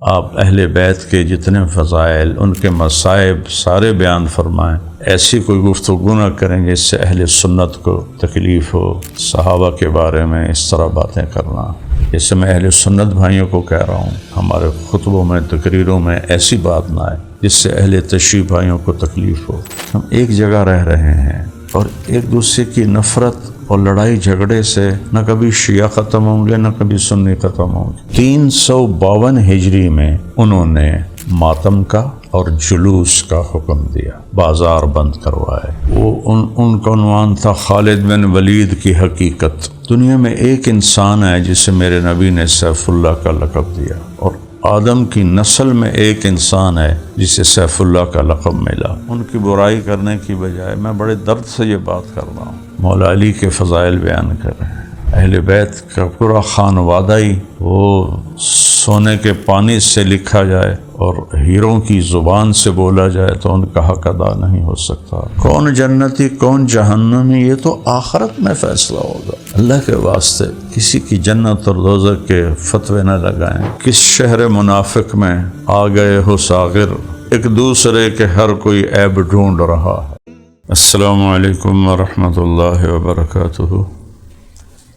آپ اہل بیت کے جتنے فضائل، ان کے مصائب سارے بیان فرمائیں۔ ایسی کوئی گفتگو نہ کریں جس سے اہل سنت کو تکلیف ہو۔ صحابہ کے بارے میں اس طرح باتیں کرنا، جیسے میں اہل سنت بھائیوں کو کہہ رہا ہوں، ہمارے خطبوں میں تقریروں میں ایسی بات نہ آئے جس سے اہل تشیع بھائیوں کو تکلیف ہو۔ ہم ایک جگہ رہ رہے ہیں اور ایک دوسرے کی نفرت اور لڑائی جھگڑے سے نہ کبھی شیعہ ختم ہوں گے نہ کبھی سنی ختم ہوں گے۔ 352 ہجری میں انہوں نے ماتم کا اور جلوس کا حکم دیا، بازار بند کروائے۔ وہ ان کا عنوان تھا خالد بن ولید کی حقیقت۔ دنیا میں ایک انسان ہے جسے میرے نبی نے سیف اللہ کا لقب دیا، اور آدم کی نسل میں ایک انسان ہے جسے سیف اللہ کا لقب ملا۔ ان کی برائی کرنے کی بجائے میں بڑے درد سے یہ بات کر رہا ہوں، مولا علی کے فضائل بیان کر رہے ہیں۔ اہل بیت کا پورا خانوادہ ہی وہ سونے کے پانی سے لکھا جائے اور ہیروں کی زبان سے بولا جائے تو ان کا حق ادا نہیں ہو سکتا۔ کون جنتی کون جہنمی، یہ تو آخرت میں فیصلہ ہوگا۔ اللہ کے واسطے کسی کی جنت اور دوزخ کے فتوے نہ لگائیں۔ کس شہر منافق میں آ گئے ہو ساغر، ایک دوسرے کے ہر کوئی عیب ڈھونڈ رہا ہے۔ السلام علیکم ورحمۃ اللہ وبرکاتہ۔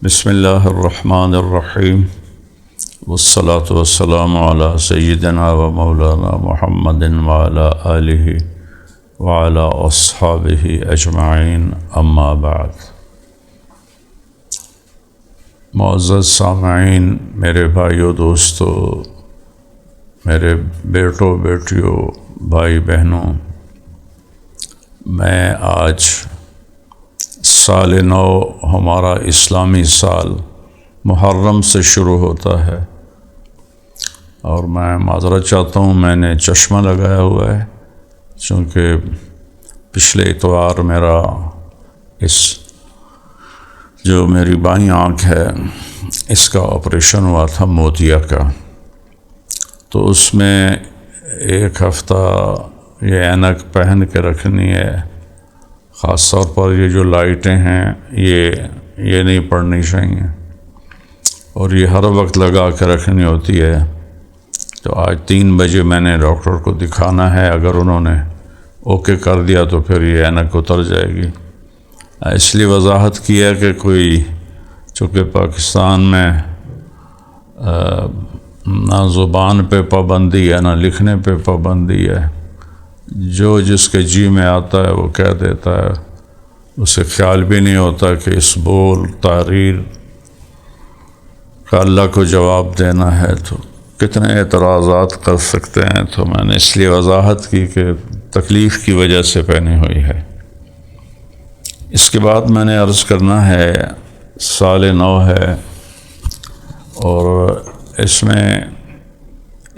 بسم اللہ الرحمن الرحیم، والصلاة والسلام علی سیدنا و مولانا محمد وعلی آلہ وعلی اصحابہ اجمعین، اما بعد۔ معزز سامعین، میرے بھائیوں دوستو، میرے بیٹوں بیٹیوں، بھائی بہنوں، میں آج سال نو، ہمارا اسلامی سال محرم سے شروع ہوتا ہے، اور میں معذرت چاہتا ہوں میں نے چشمہ لگایا ہوا ہے، چونکہ پچھلے اتوار میرا جو میری بائیں آنکھ ہے اس کا آپریشن ہوا تھا موتیا کا، تو اس میں ایک ہفتہ یہ اینک پہن کے رکھنی ہے۔ خاص طور پر یہ جو لائٹیں ہیں یہ نہیں پڑنی چاہیے، اور یہ ہر وقت لگا کے رکھنی ہوتی ہے۔ تو آج 3 بجے میں نے ڈاکٹر کو دکھانا ہے، اگر انہوں نے اوکے کر دیا تو پھر یہ اینک اتر جائے گی۔ اس لیے وضاحت کی ہے کہ کوئی چونکہ پاکستان میں نہ زبان پہ پابندی ہے نہ لکھنے پہ پابندی ہے، جو جس کے جی میں آتا ہے وہ کہہ دیتا ہے، اسے خیال بھی نہیں ہوتا کہ اس بول تحریر کا اللہ کو جواب دینا ہے تو کتنے اعتراضات کر سکتے ہیں۔ تو میں نے اس لیے وضاحت کی کہ تکلیف کی وجہ سے پہنی ہوئی ہے۔ اس کے بعد میں نے عرض کرنا ہے، سال نو ہے، اور اس میں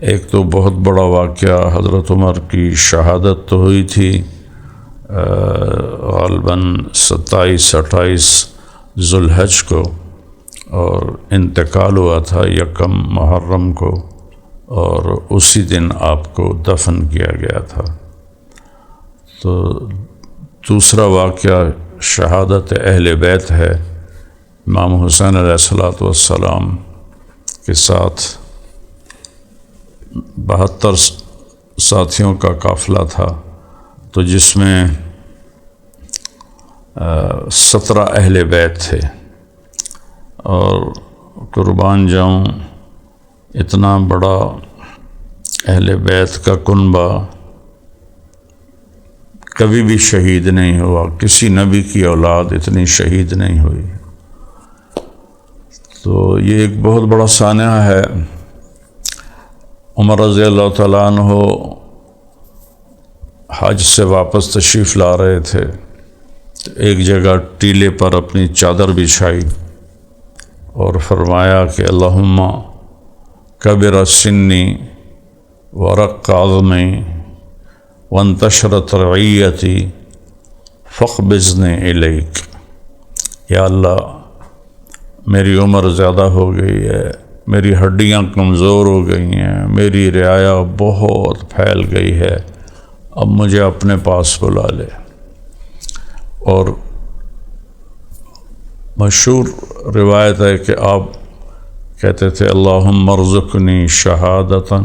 ایک تو بہت بڑا واقعہ حضرت عمر کی شہادت تو ہوئی تھی، غالباً 27-28 ذوالحج کو، اور انتقال ہوا تھا 1 محرم کو، اور اسی دن آپ کو دفن کیا گیا تھا۔ تو دوسرا واقعہ شہادت اہل بیت ہے۔ امام حسین علیہ السلام کے ساتھ 72 ساتھیوں کا قافلہ تھا، تو جس میں 17 اہل بیت تھے، اور قربان جاؤں اتنا بڑا اہل بیت کا کنبہ کبھی بھی شہید نہیں ہوا، کسی نبی کی اولاد اتنی شہید نہیں ہوئی۔ تو یہ ایک بہت بڑا سانحہ ہے۔ عمر رضی اللہ تعالیٰ عنہ حج سے واپس تشریف لا رہے تھے، تو ایک جگہ ٹیلے پر اپنی چادر بچھائی اور فرمایا کہ اللہم کبر سنی ورق عظمی وانتشرت رعیتی فاقبضنی الیک۔ یا اللہ، میری عمر زیادہ ہو گئی ہے، میری ہڈیاں کمزور ہو گئی ہیں، میری رعایا بہت پھیل گئی ہے، اب مجھے اپنے پاس بلا لے۔ اور مشہور روایت ہے کہ آپ کہتے تھے اللہم ارزقنی شہادتاً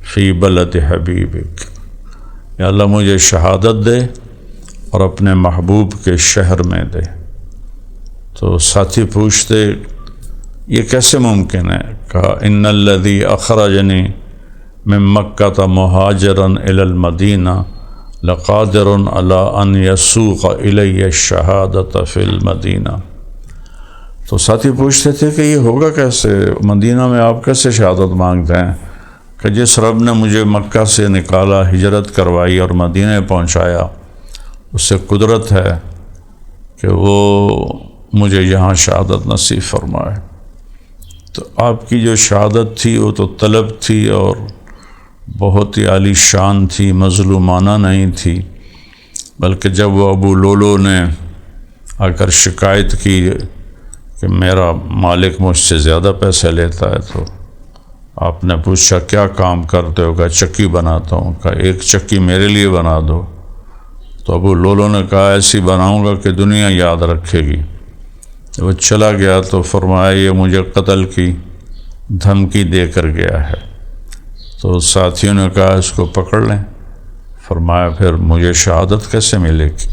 فی بلد حبیبک، یا اللہ مجھے شہادت دے اور اپنے محبوب کے شہر میں دے۔ تو ساتھی پوچھتے یہ کیسے ممکن ہے؟ کہا ان الذی اخرجنی من مکہ مہاجرا الی المدینہ لقادر علی ان یسوق الی الشہادۃ فی المدینہ۔ تو ساتھی پوچھتے تھے کہ یہ ہوگا کیسے، مدینہ میں آپ کیسے شہادت مانگتے ہیں؟ کہ جس رب نے مجھے مکہ سے نکالا، ہجرت کروائی اور مدینہ پہنچایا، اس سے قدرت ہے کہ وہ مجھے یہاں شہادت نصیب فرمائے۔ تو آپ کی جو شہادت تھی وہ تو طلب تھی اور بہت ہی عالی شان تھی، مظلومانہ نہیں تھی، بلکہ جب وہ ابو لولو نے آ کر شکایت کی کہ میرا مالک مجھ سے زیادہ پیسے لیتا ہے، تو آپ نے پوچھا کیا کام کرتے ہو؟ کہا چکی بناتا ہوں۔ کہا ایک چکی میرے لیے بنا دو۔ تو ابو لولو نے کہا ایسی بناؤں گا کہ دنیا یاد رکھے گی۔ وہ چلا گیا تو فرمایا یہ مجھے قتل کی دھمکی دے کر گیا ہے۔ تو ساتھیوں نے کہا اس کو پکڑ لیں۔ فرمایا پھر مجھے شہادت کیسے ملے گی؟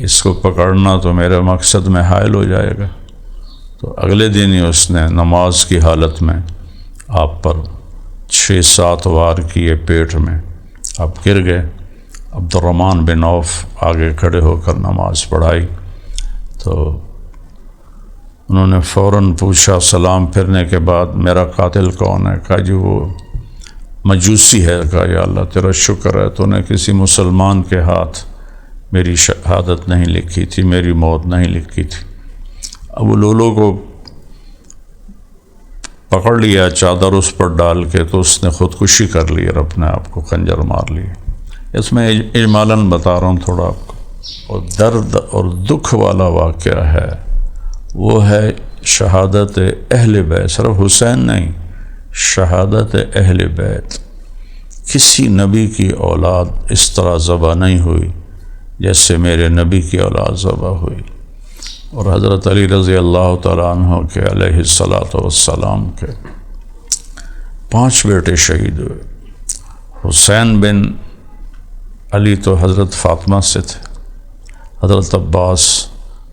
اس کو پکڑنا تو میرے مقصد میں حائل ہو جائے گا۔ تو اگلے دن ہی اس نے نماز کی حالت میں آپ پر 6-7 وار کیے پیٹ میں، آپ گر گئے۔ عبد الرحمن بن عوف آگے کھڑے ہو کر نماز پڑھائی تو انہوں نے فوراً پوچھا سلام پھرنے کے بعد میرا قاتل کون ہے؟ کہا جی وہ مجوسی ہے۔ کہا یا اللہ تیرا شکر ہے تو نے کسی مسلمان کے ہاتھ میری شہادت نہیں لکھی تھی، میری موت نہیں لکھی تھی۔ ابو لولو کو پکڑ لیا چادر اس پر ڈال کے، تو اس نے خودکشی کر لی اور اپنے آپ کو خنجر مار لی۔ اس میں اجمالاً بتا رہا ہوں تھوڑا آپ کو، اور درد اور دکھ والا واقعہ ہے وہ ہے شہادت اہل بیت، صرف حسین نہیں، شہادت اہل بیت۔ کسی نبی کی اولاد اس طرح ذبح نہیں ہوئی جیسے میرے نبی کی اولاد ذبح ہوئی۔ اور حضرت علی رضی اللہ تعالیٰ عنہ کے علیہ الصلاۃ والسلام کے 5 بیٹے شہید ہوئے۔ حسین بن علی تو حضرت فاطمہ سے تھے، حضرت عباس،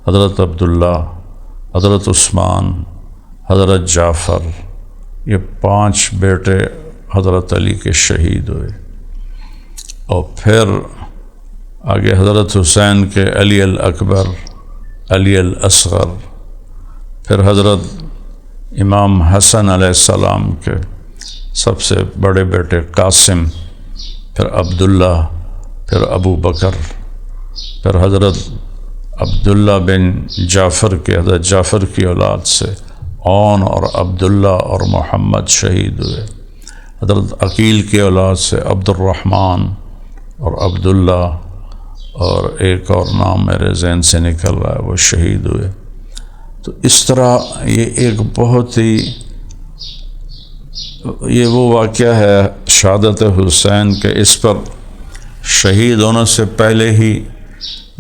حضرت عبداللہ، حضرت عثمان، حضرت جعفر، یہ 5 بیٹے حضرت علی کے شہید ہوئے۔ اور پھر آگے حضرت حسین کے علی الاکبر، علی الاصغر، پھر حضرت امام حسن علیہ السلام کے سب سے بڑے بیٹے قاسم، پھر عبداللہ، پھر ابو بکر، پھر حضرت عبداللہ بن جعفر کے، حضرت جعفر کی اولاد سے عون اور عبداللہ اور محمد شہید ہوئے۔ حضرت عقیل کی اولاد سے عبد الرحمن اور عبداللہ، اور ایک اور نام میرے ذہن سے نکل رہا ہے، وہ شہید ہوئے۔ تو اس طرح یہ ایک بہت ہی یہ وہ واقعہ ہے شہادت حسین کے، اس پر شہید ہونے سے پہلے ہی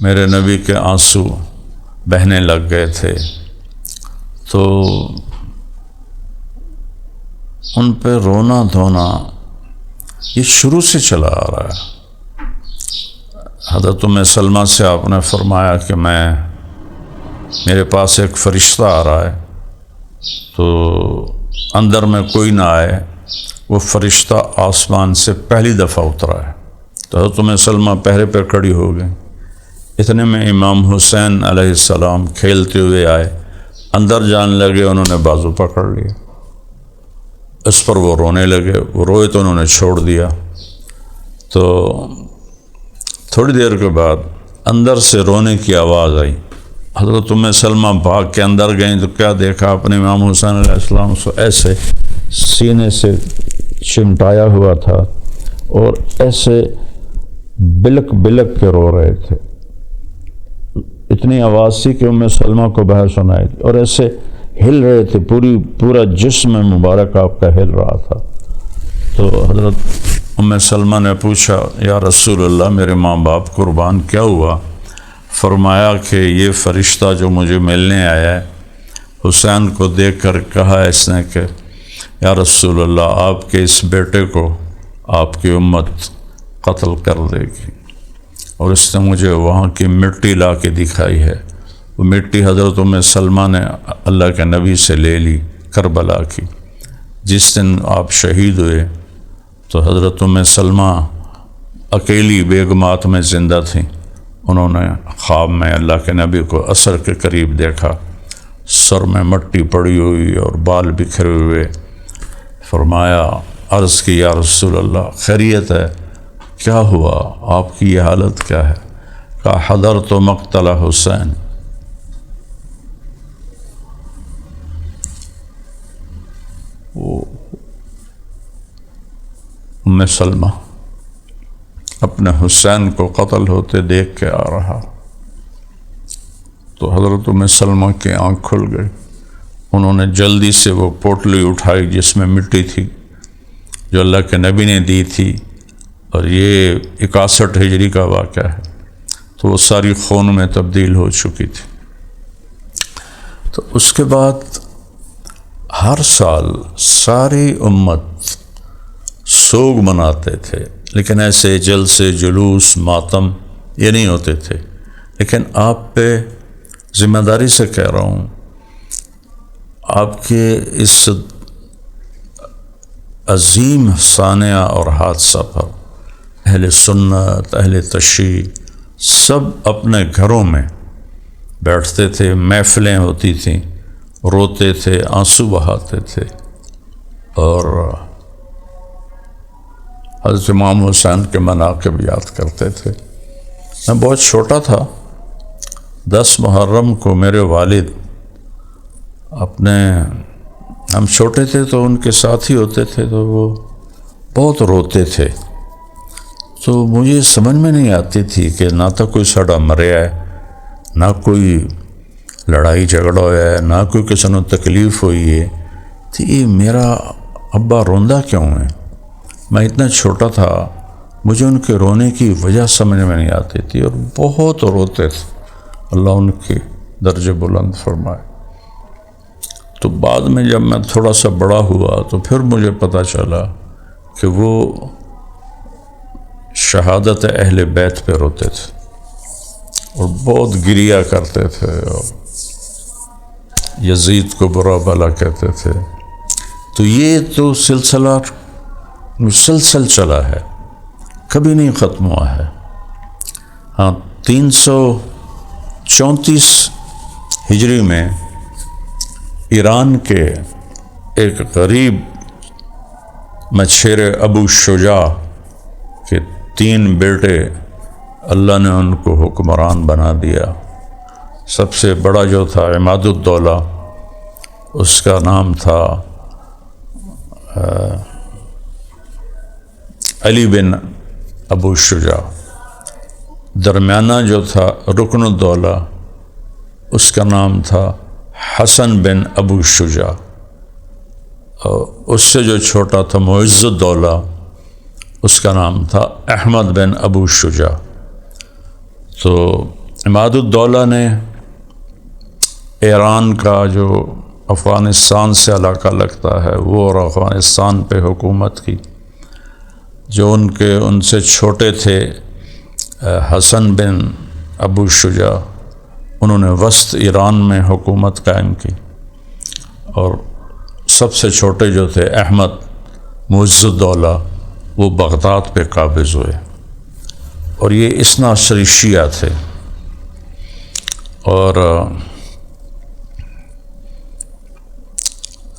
میرے نبی کے آنسو بہنے لگ گئے تھے۔ تو ان پہ رونا دھونا یہ شروع سے چلا آ رہا ہے۔ حضرت ام سلمہ سے آپ نے فرمایا کہ میرے پاس ایک فرشتہ آ رہا ہے، تو اندر میں کوئی نہ آئے، وہ فرشتہ آسمان سے پہلی دفعہ اترا ہے۔ تو حضرت ام سلمہ پہرے پہ کھڑی ہو گئی۔ اتنے میں امام حسین علیہ السلام کھیلتے ہوئے آئے، اندر جان لگے، انہوں نے بازو پکڑ لیا، اس پر وہ رونے لگے، وہ روئے تو انہوں نے چھوڑ دیا۔ تو تھوڑی دیر کے بعد اندر سے رونے کی آواز آئی۔ حضرت ام سلمہ بھاگ کے اندر گئیں تو کیا دیکھا، اپنے امام حسین علیہ السلام کو ایسے سینے سے چمٹایا ہوا تھا اور ایسے بلک بلک کے رو رہے تھے۔ اتنی آواز تھی کہ ام سلمہ کو باہر سنائی تھی، اور ایسے ہل رہے تھے، پورا جسم مبارک آپ کا ہل رہا تھا۔ تو حضرت ام سلمہ نے پوچھا یا رسول اللہ میرے ماں باپ قربان کیا ہوا؟ فرمایا کہ یہ فرشتہ جو مجھے ملنے آیا ہے، حسین کو دیکھ کر کہا اس نے کہ یا رسول اللہ آپ کے اس بیٹے کو آپ کی امت قتل کر دے گی، اور اس نے مجھے وہاں کی مٹی لا کے دکھائی ہے۔ وہ مٹی حضرت ام سلمہ نے اللہ کے نبی سے لے لی کربلا کی۔ جس دن آپ شہید ہوئے تو حضرت ام سلمہ اکیلی بیگمات میں زندہ تھیں۔ انہوں نے خواب میں اللہ کے نبی کو عصر کے قریب دیکھا، سر میں مٹی پڑی ہوئی اور بال بکھرے ہوئے۔ فرمایا، عرض کی یا رسول اللہ خیریت ہے؟ کیا ہوا؟ آپ کی یہ حالت کیا ہے؟ کہا حضرت مقتل حسین۔ وہ ام سلمہ اپنے حسین کو قتل ہوتے دیکھ کے آ رہا، تو حضرت ام سلمہ کی آنکھ کھل گئی۔ انہوں نے جلدی سے وہ پوٹلی اٹھائی جس میں مٹی تھی جو اللہ کے نبی نے دی تھی، اور یہ 61 ہجری کا واقعہ ہے، تو وہ ساری خون میں تبدیل ہو چکی تھی۔ تو اس کے بعد ہر سال ساری امت سوگ مناتے تھے، لیکن ایسے جلسے جلوس ماتم یہ نہیں ہوتے تھے۔ لیکن آپ پہ ذمہ داری سے کہہ رہا ہوں، آپ کے اس عظیم سانحہ اور حادثہ پر اہل سنت، اہل تشیع سب اپنے گھروں میں بیٹھتے تھے، محفلیں ہوتی تھیں، روتے تھے، آنسو بہاتے تھے، اور حضرت امام حسین کے مناقب یاد کرتے تھے۔ میں بہت چھوٹا تھا، 10 محرم کو میرے والد ہم چھوٹے تھے تو ان کے ساتھ ہی ہوتے تھے، تو وہ بہت روتے تھے۔ تو مجھے سمجھ میں نہیں آتی تھی کہ نہ تو کوئی ساڈا مریا ہے، نہ کوئی لڑائی جھگڑا ہوا ہے، نہ کوئی کسی نے تکلیف ہوئی ہے، تو یہ میرا ابا روندہ کیوں ہے؟ میں اتنا چھوٹا تھا، مجھے ان کے رونے کی وجہ سمجھ میں نہیں آتی تھی، اور بہت روتے تھے۔ اللہ ان کے درجے بلند فرمائے۔ تو بعد میں جب میں تھوڑا سا بڑا ہوا تو پھر مجھے پتہ چلا کہ وہ شہادت اہل بیت پہ روتے تھے اور بہت گریہ کرتے تھے، اور یزید کو برا بھلا کہتے تھے۔ تو یہ تو سلسلہ مسلسل چلا ہے، کبھی نہیں ختم ہوا ہے۔ ہاں، 334 ہجری میں ایران کے ایک غریب مچھیر ابو شجاع کے 3 بیٹے اللہ نے ان کو حکمران بنا دیا۔ سب سے بڑا جو تھا عماد الدولہ، اس کا نام تھا علی بن ابو شجاع۔ درمیانہ جو تھا رکن الدولہ، اس کا نام تھا حسن بن ابو شجاع، اور اس سے جو چھوٹا تھا معز الدولہ، اس کا نام تھا احمد بن ابو شجاع۔ تو عماد الدولہ نے ایران کا جو افغانستان سے علاقہ لگتا ہے وہ اور افغانستان پہ حکومت کی۔ جو ان سے چھوٹے تھے حسن بن ابو شجاع، انہوں نے وسط ایران میں حکومت قائم کی، اور سب سے چھوٹے جو تھے احمد معز الدولہ، وہ بغداد پہ قابض ہوئے، اور یہ اثنا عشری شیعہ تھے۔ اور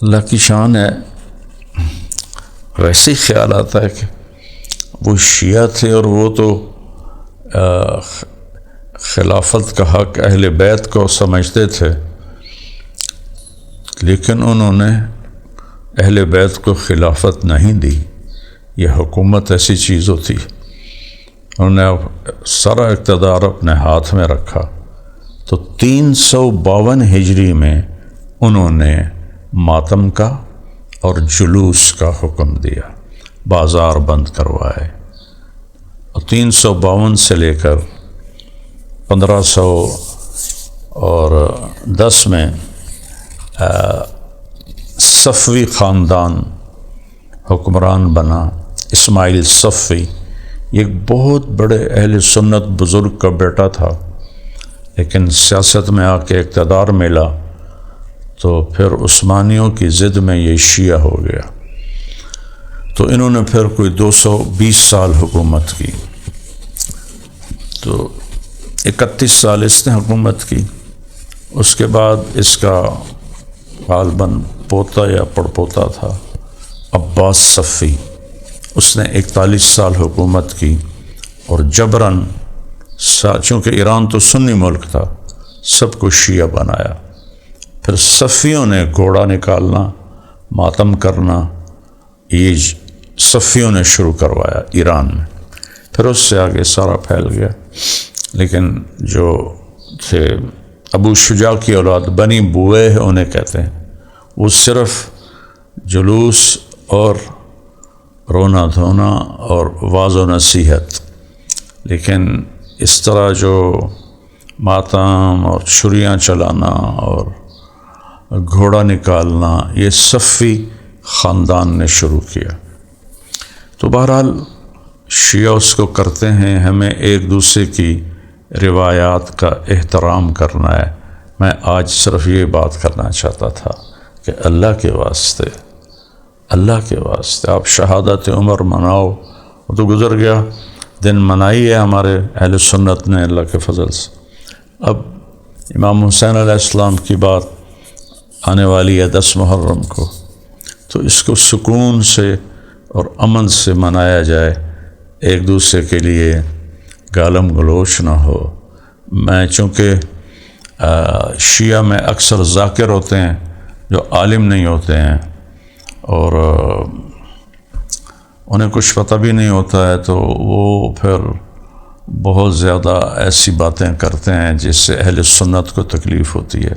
اللہ کی شان ہے، ویسے ہی خیال آتا ہے کہ وہ شیعہ تھے اور وہ تو خلافت کا حق اہل بیت کو سمجھتے تھے، لیکن انہوں نے اہل بیت کو خلافت نہیں دی۔ یہ حکومت ایسی چیز ہوتی، انہوں نے سارا اقتدار اپنے ہاتھ میں رکھا۔ تو 352 ہجری میں انہوں نے ماتم کا اور جلوس کا حکم دیا، بازار بند کروائے، اور 352 سے لے کر 1510 میں صفوی خاندان حکمران بنا، اسماعیل صفی، یہ ایک بہت بڑے اہل سنت بزرگ کا بیٹا تھا، لیکن سیاست میں آ کے اقتدار ملا تو پھر عثمانیوں کی ضد میں یہ شیعہ ہو گیا۔ تو انہوں نے پھر کوئی 220 سال حکومت کی، تو 31 سال اس نے حکومت کی۔ اس کے بعد اس کا غالباً پوتا یا پڑپوتا تھا عباس صفی، اس نے 41 سال حکومت کی اور جبراً چونکہ ایران تو سنی ملک تھا سب کو شیعہ بنایا۔ پھر صفیوں نے گھوڑا نکالنا، ماتم کرنا، یہ صفیوں نے شروع کروایا ایران میں، پھر اس سے آگے سارا پھیل گیا۔ لیکن جو تھے ابو شجاع کی اولاد بنی بویہ انہیں کہتے ہیں، وہ صرف جلوس اور رونا دھونا اور واعظ و نصیحت، لیکن اس طرح جو ماتم اور چھریاں چلانا اور گھوڑا نکالنا یہ صفی خاندان نے شروع کیا۔ تو بہرحال شیعہ اس کو کرتے ہیں، ہمیں ایک دوسرے کی روایات کا احترام کرنا ہے۔ میں آج صرف یہ بات کرنا چاہتا تھا کہ اللہ کے واسطے آپ شہادت عمر مناؤ، وہ تو گزر گیا دن، منائی ہے ہمارے اہل سنت نے اللہ کے فضل سے۔ اب امام حسین علیہ السلام کی بات آنے والی ہے 10 محرم کو، تو اس کو سکون سے اور امن سے منایا جائے، ایک دوسرے کے لیے گالم گلوچ نہ ہو۔ میں چونکہ شیعہ میں اکثر ذاکر ہوتے ہیں جو عالم نہیں ہوتے ہیں اور انہیں کچھ پتہ بھی نہیں ہوتا ہے، تو وہ پھر بہت زیادہ ایسی باتیں کرتے ہیں جس سے اہل سنت کو تکلیف ہوتی ہے۔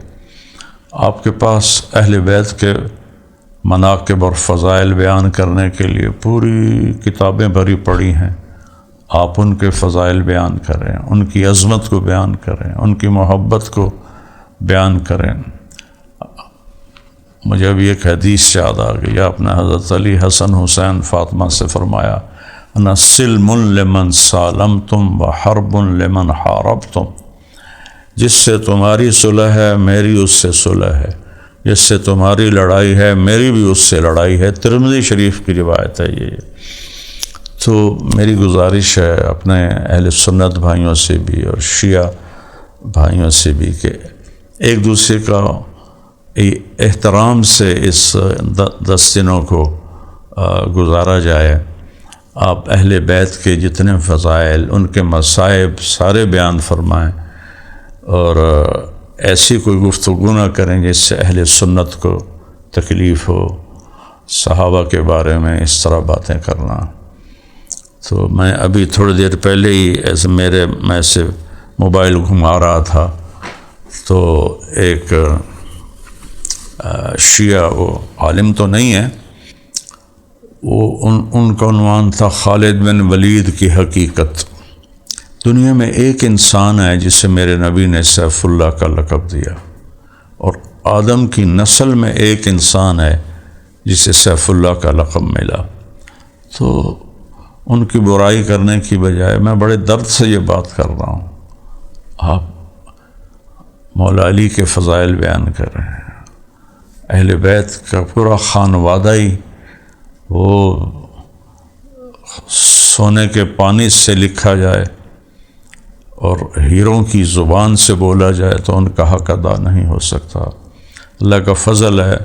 آپ کے پاس اہل بیت کے مناقب اور فضائل بیان کرنے کے لیے پوری کتابیں بھری پڑی ہیں، آپ ان کے فضائل بیان کریں، ان کی عظمت کو بیان کریں، ان کی محبت کو بیان کریں۔ مجھے ابھی ایک حدیث یاد آ گئی، آپ نے حضرت علی حسن حسین فاطمہ سے فرمایا، انا سلم لمن سالمتم و حرب لمن حاربتم، جس سے تمہاری صلح ہے میری اس سے صلح ہے، جس سے تمہاری لڑائی ہے میری بھی اس سے لڑائی ہے۔ ترمذی شریف کی روایت ہے یہ۔ تو میری گزارش ہے اپنے اہل سنت بھائیوں سے بھی اور شیعہ بھائیوں سے بھی کہ ایک دوسرے کا احترام سے اس 10 دنوں کو گزارا جائے۔ آپ اہل بیت کے جتنے فضائل، ان کے مصائب سارے بیان فرمائیں اور ایسی کوئی گفتگو نہ کریں جس سے اہل سنت کو تکلیف ہو۔ صحابہ کے بارے میں اس طرح باتیں کرنا، تو میں ابھی تھوڑی دیر پہلے ہی میں سے موبائل گھما رہا تھا، تو ایک شیعہ، وہ عالم تو نہیں ہے، وہ ان کا عنوان تھا خالد بن ولید کی حقیقت۔ دنیا میں ایک انسان ہے جسے میرے نبی نے سیف اللہ کا لقب دیا، اور آدم کی نسل میں ایک انسان ہے جسے سیف اللہ کا لقب ملا۔ تو ان کی برائی کرنے کی بجائے میں بڑے درد سے یہ بات کر رہا ہوں، آپ مولا علی کے فضائل بیان کر رہے ہیں، اہل بیت کا پورا خانوادہ ہی وہ سونے کے پانی سے لکھا جائے اور ہیروں کی زبان سے بولا جائے تو ان کا حق ادا نہیں ہو سکتا۔ اللہ کا فضل ہے،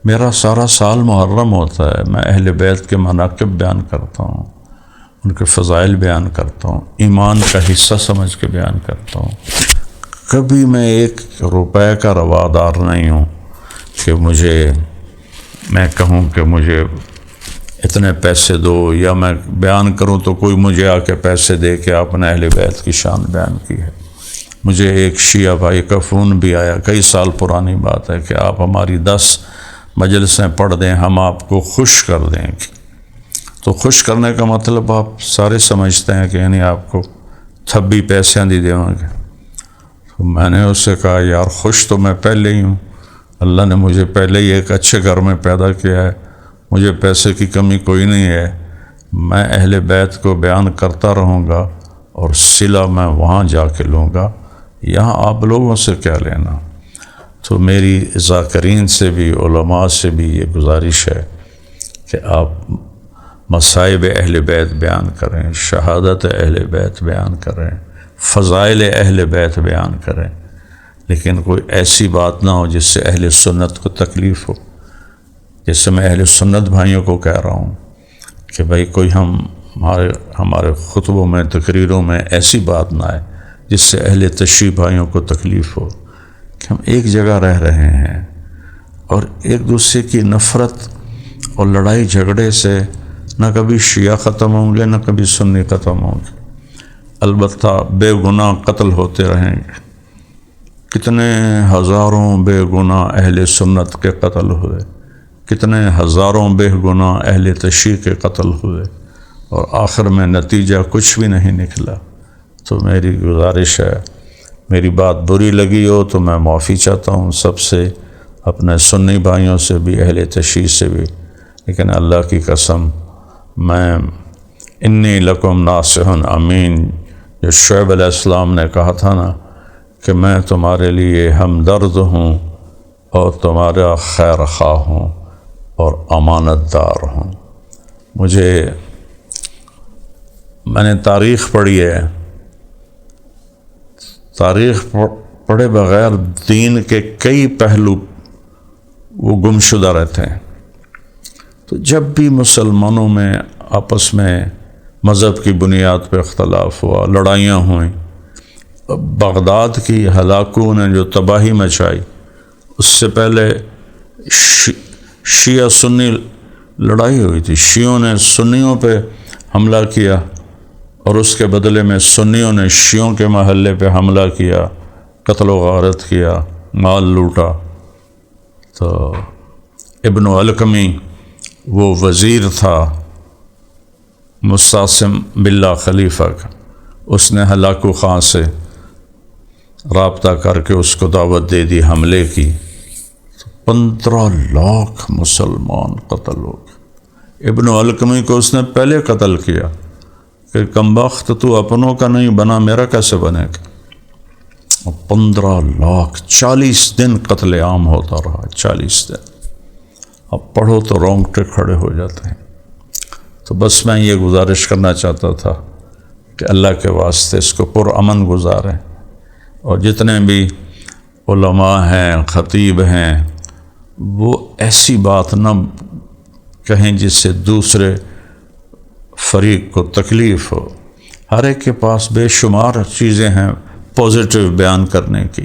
میرا سارا سال محرم ہوتا ہے، میں اہل بیت کے مناقب بیان کرتا ہوں، ان کے فضائل بیان کرتا ہوں، ایمان کا حصہ سمجھ کے بیان کرتا ہوں۔ کبھی میں 1 روپے کا روادار نہیں ہوں کہ میں کہوں کہ مجھے اتنے پیسے دو، یا میں بیان کروں تو کوئی مجھے آ کے پیسے دے کے آپ نے اہل بیت کی شان بیان کی ہے۔ مجھے ایک شیعہ بھائی کا فون بھی آیا، کئی سال پرانی بات ہے، کہ آپ ہماری 10 مجلسیں پڑھ دیں، ہم آپ کو خوش کر دیں گے۔ تو خوش کرنے کا مطلب آپ سارے سمجھتے ہیں کہ یعنی آپ کو تھبی پیسے دی دیں گے۔ تو میں نے اس سے کہا، یار خوش تو میں پہلے ہی ہوں، اللہ نے مجھے پہلے ہی ایک اچھے گھر میں پیدا کیا ہے، مجھے پیسے کی کمی کوئی نہیں ہے، میں اہل بیت کو بیان کرتا رہوں گا اور صلہ میں وہاں جا کے لوں گا، یہاں آپ لوگوں سے کیا لینا؟ تو میری ذاکرین سے بھی، علماء سے بھی یہ گزارش ہے کہ آپ مصائب اہل بیت بیان کریں، شہادت اہل بیت بیان کریں، فضائل اہل بیت بیان کریں، لیکن کوئی ایسی بات نہ ہو جس سے اہل سنت کو تکلیف ہو۔ جیسے میں اہل سنت بھائیوں کو کہہ رہا ہوں کہ بھائی کوئی ہمارے خطبوں میں، تقریروں میں ایسی بات نہ آئے جس سے اہل تشیع بھائیوں کو تکلیف ہو کہ ہم ایک جگہ رہ رہے ہیں اور ایک دوسرے کی نفرت اور لڑائی جھگڑے سے نہ کبھی شیعہ ختم ہوں گے، نہ کبھی سنی ختم ہوں گے، البتہ بے گناہ قتل ہوتے رہیں گے۔ کتنے ہزاروں بے گناہ اہل سنت کے قتل ہوئے، کتنے ہزاروں بے گناہ اہل تشیع کے قتل ہوئے، اور آخر میں نتیجہ کچھ بھی نہیں نکلا۔ تو میری گزارش ہے، میری بات بری لگی ہو تو میں معافی چاہتا ہوں سب سے، اپنے سنی بھائیوں سے بھی، اہل تشیع سے بھی، لیکن اللہ کی قسم میں انی لکم ناصح امین، جو شعیب علیہ السلام نے کہا تھا نا کہ میں تمہارے لیے ہمدرد ہوں اور تمہارا خیر خواہ ہوں اور امانت دار ہوں۔ میں نے تاریخ پڑھی ہے، تاریخ پڑھے بغیر دین کے کئی پہلو وہ گمشدہ رہتے ہیں۔ تو جب بھی مسلمانوں میں آپس میں مذہب کی بنیاد پہ اختلاف ہوا، لڑائیاں ہوئیں، بغداد کی ہلاکوں نے جو تباہی مچائی، اس سے پہلے شیعہ سنی لڑائی ہوئی تھی، شیعوں نے سنیوں پہ حملہ کیا اور اس کے بدلے میں سنیوں نے شیعوں کے محلے پہ حملہ کیا، قتل و غارت کیا، مال لوٹا۔ تو ابن علقمی وہ وزیر تھا مستعصم باللہ خلیفہ کا، اس نے ہلاکو خان سے رابطہ کر کے اس کو دعوت دے دی حملے کی، 15 لاکھ مسلمان قتل ہو گئے۔ ابن علقمی کو اس نے پہلے قتل کیا کہ کمبخت تو اپنوں کا نہیں بنا، میرا کیسے بنے گا؟ 15 لاکھ، 40 دن قتل عام ہوتا رہا، 40 دن۔ اب پڑھو تو رونگٹے کھڑے ہو جاتے ہیں۔ تو بس میں یہ گزارش کرنا چاہتا تھا کہ اللہ کے واسطے اس کو پرامن گزاریں، اور جتنے بھی علماء ہیں، خطیب ہیں، وہ ایسی بات نہ کہیں جس سے دوسرے فریق کو تکلیف ہو۔ ہر ایک کے پاس بے شمار چیزیں ہیں پازیٹیو بیان کرنے کی،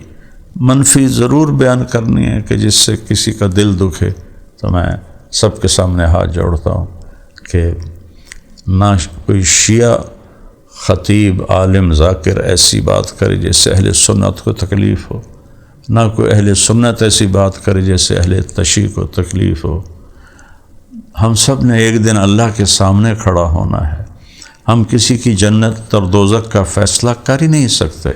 منفی ضرور بیان کرنی ہے کہ جس سے کسی کا دل دکھے۔ تو میں سب کے سامنے ہاتھ جوڑتا ہوں کہ نہ کوئی شیعہ خطیب عالم ذاکر ایسی بات کرے جس سے اہل سنت کو تکلیف ہو، نہ کوئی اہل سنت ایسی بات کرے جس سے اہل تشیع کو تکلیف ہو۔ ہم سب نے ایک دن اللہ کے سامنے کھڑا ہونا ہے، ہم کسی کی جنت اور دوزخ کا فیصلہ کر ہی نہیں سکتے۔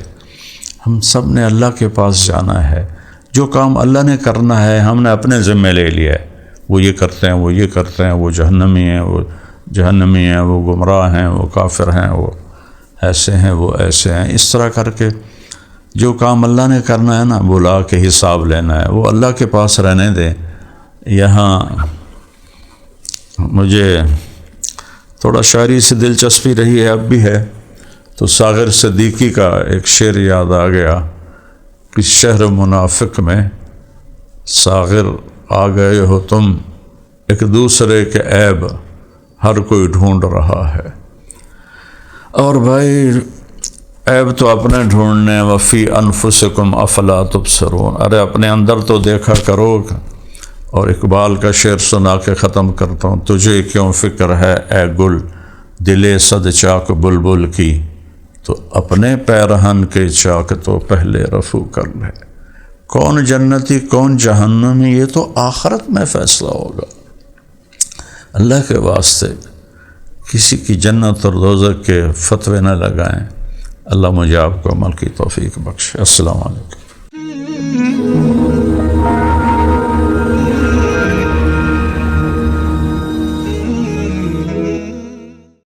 ہم سب نے اللہ کے پاس جانا ہے، جو کام اللہ نے کرنا ہے ہم نے اپنے ذمہ لے لیا ہے، وہ یہ کرتے ہیں، وہ یہ کرتے ہیں، وہ جہنمی ہیں، وہ جہنمی ہیں، وہ گمراہ ہیں، وہ کافر ہیں، وہ ایسے ہیں، وہ ایسے ہیں، اس طرح کر کے جو کام اللہ نے کرنا ہے نا، بلا کے حساب لینا ہے، وہ اللہ کے پاس رہنے دیں۔ یہاں مجھے تھوڑا شاعری سے دلچسپی رہی ہے، اب بھی ہے، تو ساغر صدیقی کا ایک شعر یاد آ گیا کہ شہر منافق میں ساغر آ گئے ہو تم، ایک دوسرے کے عیب ہر کوئی ڈھونڈ رہا ہے۔ اور بھائی عیب تو اپنے ڈھونڈنے، وفی انفسکم افلا تبصرون، ارے اپنے اندر تو دیکھا کرو۔ اور اقبال کا شعر سنا کے ختم کرتا ہوں، تجھے کیوں فکر ہے اے گل دلے صد چاک بلبل کی، تو اپنے پیرہن کے چاک تو پہلے رفو کر لے۔ کون جنتی کون جہنمی یہ تو آخرت میں فیصلہ ہوگا۔ اللہ کے واسطے کسی کی جنت اور دوزخ کے فتوے نہ لگائیں۔ اللہ مجھے آپ کو عمل کی توفیق بخشے۔ السلام علیکم۔